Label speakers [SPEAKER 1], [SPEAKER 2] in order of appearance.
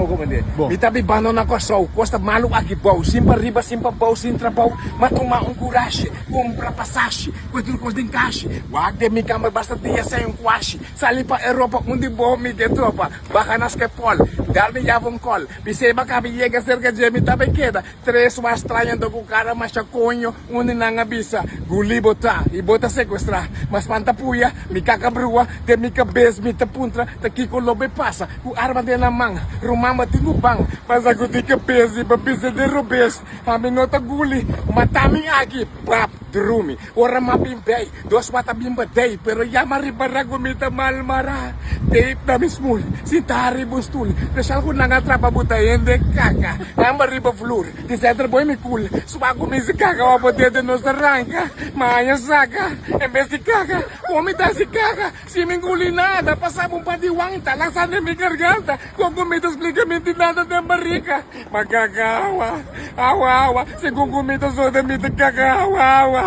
[SPEAKER 1] pouco, mano.
[SPEAKER 2] Bom.
[SPEAKER 1] Me tá bibando na costa, costa malu aqui, bom. Simpa riba, simpa bom, sem trabalho. Mas tomar coragem, compra passagem, quanto custa em caixa. Wag de mi cama, basta dia sem quashi. Sali pa Europa, onde bom me que tropa. Baka nas que pol, darme yavong call. Pisei baka llega cerca de mi tabe queda. Tres mas trayendo com cara, mas chaconho, onde não avisa. Guli botar, e bota sequestrar. Mas pantapuya, mi kakabrua, de mi cabez, mi tapuntra, takiko lobe passa. Ku arma de na mang, rumama tingubang. Pasa ko di cabez, e babisa de robes. Amin nota guli, matami agi, pap. Drumi, ora mabimbay, dos mata bimbadey, pero yamari para gumita malmara. Date na mismul, sintari bustul, special ko nangatrapa butayin de kaka, amari ba flur, di center boy mi cool, sumago mi si kaka, wapote de nos arranca, maya saka, en vez de kaka, comita si kaka, si mingulinada, pasamos pa diwang, talasan de mi garganta, kung gumita explicamente nada de marica, magkakawa, awa, si kung gumita so de mi kakawa,